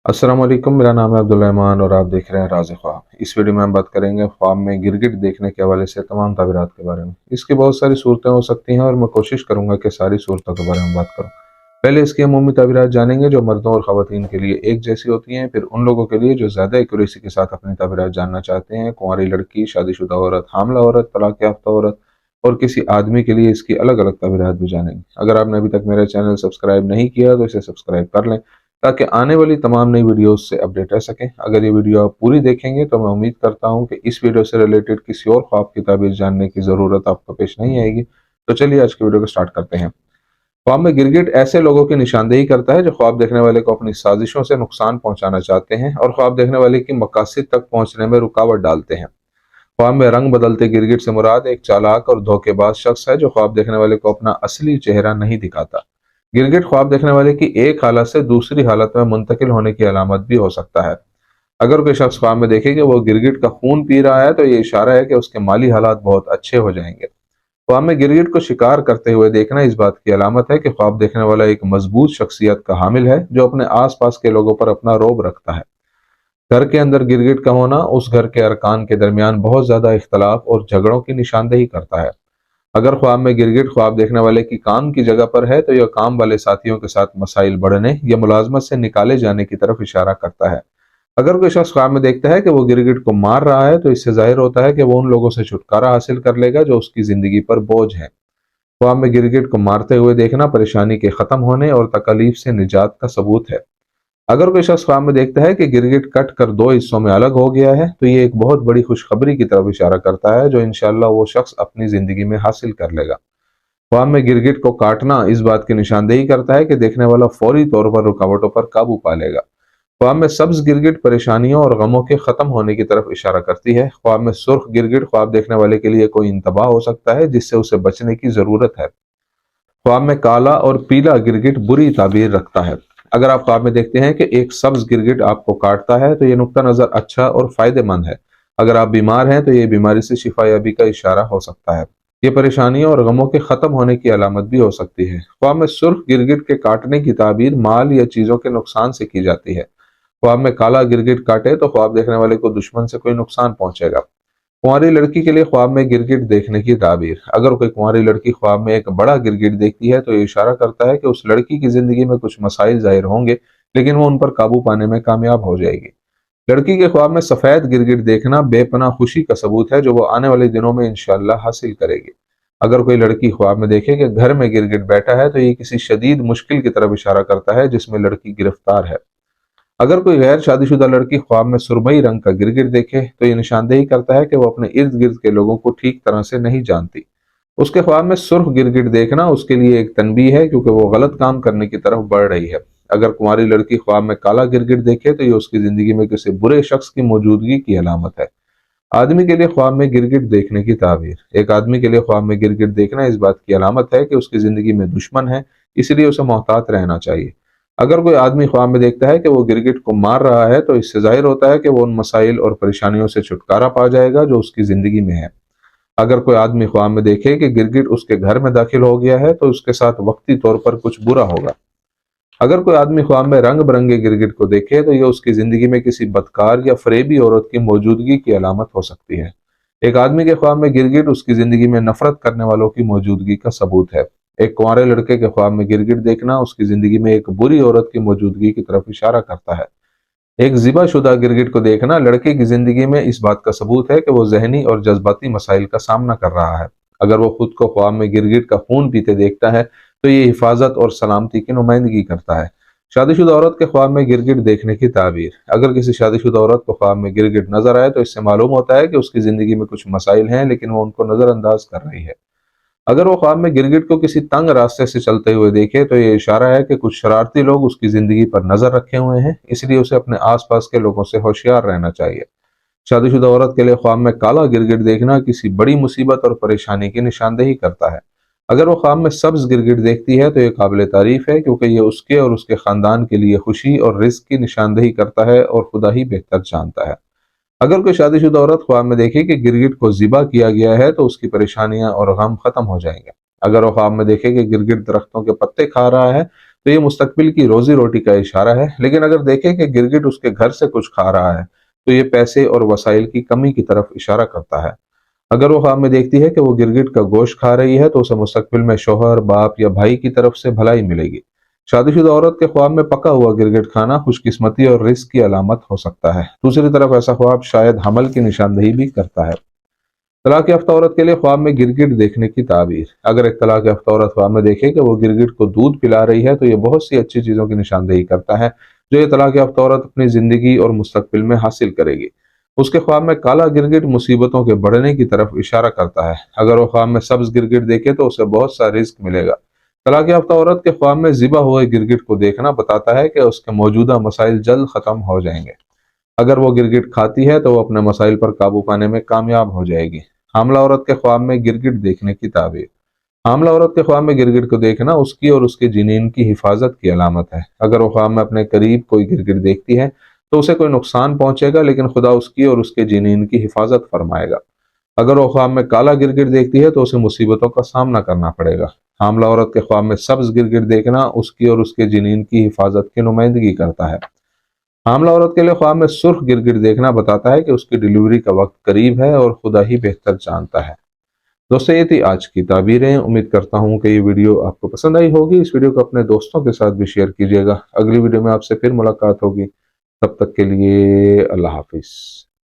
अस्सलाम वालेकुम, मेरा नाम है अब्दुल रहमान और आप देख रहे हैं राज़ ख्वाब। इस वीडियो में हम बात करेंगे ख्वाब में गिरगिट देखने के हवाले से तमाम ताबीरात के बारे में। इसकी बहुत सारी सूरतें हो सकती हैं और मैं कोशिश करूंगा कि सारी सूरतों के बारे में बात करूं। पहले इसकी अमूमी ताबीरात जानेंगे जो मर्दों और ख़वातीन के लिए एक जैसी होती हैं, फिर उन लोगों के लिए जो ज़्यादा एक्यूरेसी के साथ अपनी ताबीरात जानना चाहते हैं, कुंवारी लड़की, शादीशुदा औरत, हामला औरत, तलाक याफ्ता औरत और किसी आदमी के लिए इसकी अलग अलग ताबीरात भी जानेंगे। अगर आपने अभी तक मेरा चैनल सब्सक्राइब नहीं किया तो इसे सब्सक्राइब कर लें ताकि आने वाली तमाम नई वीडियोस से अपडेट रह सकें। अगर ये वीडियो आप पूरी देखेंगे तो मैं उम्मीद करता हूं कि इस वीडियो से रिलेटेड किसी और ख्वाब की ताबीर जानने की ज़रूरत आपको पेश नहीं आएगी। तो चलिए आज की वीडियो को स्टार्ट करते हैं। ख्वाब में गिरगिट ऐसे लोगों की निशानदेही करता है जो ख्वाब देखने वाले को अपनी साजिशों से नुकसान पहुंचाना चाहते हैं और ख्वाब देखने वाले की मकासद तक पहुंचने में रुकावट डालते हैं। ख्वाब में रंग बदलते गिरगिट से मुराद एक चालाक और धोखेबाज शख्स है जो ख्वाब देखने वाले को अपना असली चेहरा नहीं दिखाता। गिरगिट ख्वाब देखने वाले की एक हालत से दूसरी हालत में मुंतकिल होने की अलामत भी हो सकता है। अगर कोई शख्स ख्वाब में देखे कि वो गिरगिट का खून पी रहा है तो ये इशारा है कि उसके माली हालात बहुत अच्छे हो जाएंगे। ख्वाब में गिरगिट को शिकार करते हुए देखना इस बात की अलामत है कि ख्वाब देखने वाला एक मजबूत शख्सियत का हामिल है जो अपने आसपास के लोगों पर अपना रोब रखता है। घर के अंदर गिरगिट का होना उस घर के अरकान के दरमियान बहुत ज्यादा इख्तलाफ और झगड़ों की निशानदेही करता है। अगर ख्वाब में गिरगिट ख्वाब देखने वाले की काम की जगह पर है तो यह काम वाले साथियों के साथ मसाइल बढ़ने या मुलाजमत से निकाले जाने की तरफ इशारा करता है। अगर कोई शख्स ख्वाब में देखता है कि वो गिरगिट को मार रहा है तो इससे जाहिर होता है कि वो उन लोगों से छुटकारा हासिल कर लेगा जो उसकी जिंदगी पर बोझ है। ख्वाब में गिरगिट को मारते हुए देखना परेशानी के खत्म होने और तकलीफ से निजात का सबूत है। अगर कोई शख्स ख्वाब में देखता है कि गिरगिट कट कर दो हिस्सों में अलग हो गया है तो ये एक बहुत बड़ी खुशखबरी की तरफ इशारा करता है जो इंशाअल्लाह वो शख्स अपनी जिंदगी में हासिल कर लेगा। ख्वाब में गिरगिट को काटना इस बात की निशानदेही करता है कि देखने वाला फौरी तौर पर रुकावटों पर काबू पा लेगा। ख्वाब में सब्ज गिरगिट परेशानियों और गमों के खत्म होने की तरफ इशारा करती है। ख्वाब में सुर्ख गिरगिट ख्वाब देखने वाले के लिए कोई इंतबाह हो सकता है जिससे उसे बचने की जरूरत है। ख्वाब में काला और पीला गिरगिट बुरी ताबीर रखता है। अगर आप ख्वाब में देखते हैं कि एक सब्ज गिरगिट आपको काटता है तो ये नुक्ता नजर अच्छा और फायदेमंद है। अगर आप बीमार हैं तो ये बीमारी से शिफायाबी का इशारा हो सकता है। ये परेशानियों और गमों के खत्म होने की अलामत भी हो सकती है। ख्वाब में सुर्ख गिरगिट के काटने की ताबीर माल या चीजों के नुकसान से की जाती है। ख्वाब में काला गिरगिट काटे तो ख्वाब देखने वाले को दुश्मन से कोई नुकसान पहुंचेगा। कुंवारी लड़की के लिए ख्वाब में गिरगिट देखने की ताबीर। अगर कोई कुंवारी लड़की ख्वाब में एक बड़ा गिरगिट देखती है तो ये इशारा करता है कि उस लड़की की जिंदगी में कुछ मसाइल जाहिर होंगे लेकिन वो उन पर काबू पाने में कामयाब हो जाएगी। लड़की के ख्वाब में सफेद गिरगिट देखना बेपनाह खुशी का सबूत है जो वो आने वाले दिनों में इंशाअल्लाह हासिल करेगी। अगर कोई लड़की ख्वाब में देखे कि घर में गिरगिट बैठा है तो ये किसी शदीद मुश्किल की तरफ इशारा करता है जिसमें लड़की गिरफ्तार है। अगर कोई गैर शादीशुदा लड़की ख्वाब में सुरमई रंग का गिरगिट देखे तो ये निशानदेही करता है कि वो अपने इर्द गिर्द के लोगों को ठीक तरह से नहीं जानती। उसके ख्वाब में सुर्ख गिरगिट देखना उसके लिए एक तनबीह है क्योंकि वो गलत काम करने की तरफ बढ़ रही है। अगर कुंवारी लड़की ख्वाब में काला गिरगिट देखे तो ये उसकी जिंदगी में किसी बुरे शख्स की मौजूदगी की अलामत है। आदमी के लिए ख्वाब में गिरगिट देखने की ताबीर। एक आदमी के लिए ख्वाब में गिरगिट देखना इस बात की अलामत है कि उसकी जिंदगी में दुश्मन है, इसलिए उसे मोहतात रहना चाहिए। अगर कोई आदमी ख्वाब में देखता है कि वो गिरगिट को मार रहा है तो इससे जाहिर होता है कि वो उन मसाइल और परेशानियों से छुटकारा पा जाएगा जो उसकी जिंदगी में है। अगर कोई आदमी ख्वाब में देखे कि गिरगिट उसके घर में दाखिल हो गया है तो उसके साथ वक्ती तौर पर कुछ बुरा होगा। अगर कोई आदमी ख्वाब में रंग बिरंगे गिरगिट को देखे तो यह उसकी जिंदगी में किसी बदकार या फरेबी औरत की मौजूदगी की अलामत हो सकती है। एक आदमी के ख्वाब में गिरगिट उसकी जिंदगी में नफरत करने वालों की मौजूदगी का सबूत है। एक कुंवारे लड़के के ख्वाब में गिरगिट देखना उसकी जिंदगी में एक बुरी औरत की मौजूदगी की तरफ इशारा करता है। एक ज़िबाशुदा गिरगिट को देखना लड़के की जिंदगी में इस बात का सबूत है कि वो जहनी और जज्बाती मसाइल का सामना कर रहा है। अगर वो खुद को ख्वाब में गिरगिट का खून पीते देखता है तो ये हिफाजत और सलामती की नुमाइंदगी करता है। शादीशुदा औरत के ख्वाब में गिरगिट देखने की ताबीर। अगर किसी शादीशुदा औरत को ख्वाब में गिरगिट नजर आए तो इससे मालूम होता है कि उसकी जिंदगी में कुछ मसाइल हैं लेकिन वो उनको नजरअंदाज कर रही है। अगर वो ख्वाब में गिरगिट को किसी तंग रास्ते से चलते हुए देखे तो ये इशारा है कि कुछ शरारती लोग उसकी जिंदगी पर नजर रखे हुए हैं, इसलिए उसे अपने आसपास के लोगों से होशियार रहना चाहिए। शादीशुदा औरत के लिए ख्वाब में काला गिरगिट देखना किसी बड़ी मुसीबत और परेशानी की निशानदेही करता है। अगर वो ख्वाब में सब्ज गिरगिट देखती है तो ये काबिल तारीफ है क्योंकि ये उसके और उसके खानदान के लिए खुशी और रिस्क की निशानदेही करता है और खुदा ही बेहतर जानता है। अगर कोई शादीशुदा औरत ख्वाब में देखे कि गिरगिट को ज़िबा किया गया है तो उसकी परेशानियां और गम खत्म हो जाएंगे। अगर वो ख्वाब में देखे कि गिरगिट दरख्तों के पत्ते खा रहा है تو یہ مستقبل کی روزی روٹی کا اشارہ ہے، لیکن اگر دیکھیں کہ گرگٹ اس کے گھر سے کچھ کھا رہا ہے تو یہ پیسے اور وسائل کی کمی کی طرف اشارہ کرتا ہے۔ اگر وہ خواب میں دیکھتی ہے کہ وہ گرگٹ کا گوشت کھا رہی ہے تو اسے مستقبل میں شوہر، باپ یا بھائی کی طرف سے بھلائی ملے گی۔ شادی شدہ عورت کے خواب میں پکا ہوا گرگٹ کھانا خوش قسمتی اور رزق کی علامت ہو سکتا ہے۔ دوسری طرف ایسا خواب شاید حمل کی نشاندہی بھی کرتا ہے۔ طلاق یافتہ عورت کے لیے خواب میں گرگٹ دیکھنے کی تعبیر۔ اگر ایک طلاق یافتہ عورت خواب میں دیکھے کہ وہ گرگٹ کو دودھ پلا رہی ہے تو یہ بہت سی اچھی چیزوں کی نشاندہی کرتا ہے جو یہ طلاق یافتہ عورت اپنی زندگی اور مستقبل میں حاصل کرے گی۔ اس کے خواب میں کالا گرگٹ مصیبتوں کے بڑھنے کی طرف اشارہ کرتا ہے۔ اگر وہ خواب میں سبز گرگٹ دیکھے تو اسے بہت سا رزق ملے گا۔ طلاق یافتہ عورت کے خواب میں ذبح ہوئے گرگٹ کو دیکھنا بتاتا ہے کہ اس کے موجودہ مسائل جلد ختم ہو جائیں گے۔ اگر وہ گرگٹ کھاتی ہے تو وہ اپنے مسائل پر قابو پانے میں کامیاب ہو جائے گی۔ حاملہ عورت کے خواب میں گرگٹ دیکھنے کی تعبیر۔ حاملہ عورت کے خواب میں گرگٹ کو دیکھنا اس کی اور اس کے جنین کی حفاظت کی علامت ہے۔ اگر وہ خواب میں اپنے قریب کوئی گرگٹ دیکھتی ہے تو اسے کوئی نقصان پہنچے گا، لیکن خدا اس کی اور اس کے جنین کی حفاظت فرمائے گا۔ اگر وہ خواب میں کالا گرگٹ دیکھتی ہے تو اسے مصیبتوں کا سامنا کرنا پڑے گا۔ حاملہ عورت کے خواب میں سبز گرگٹ دیکھنا اس کی اور اس کے جنین کی حفاظت کی نمائندگی کرتا ہے۔ حاملہ عورت کے لیے خواب میں سرخ گرگٹ دیکھنا بتاتا ہے کہ اس کی ڈیلیوری کا وقت قریب ہے اور خدا ہی بہتر جانتا ہے۔ دوستو، یہ تھی آج کی تعبیریں۔ امید کرتا ہوں کہ یہ ویڈیو آپ کو پسند آئی ہوگی۔ اس ویڈیو کو اپنے دوستوں کے ساتھ بھی شیئر کیجیے گا۔ اگلی ویڈیو میں آپ سے پھر ملاقات ہوگی، تب تک کے لیے اللہ حافظ۔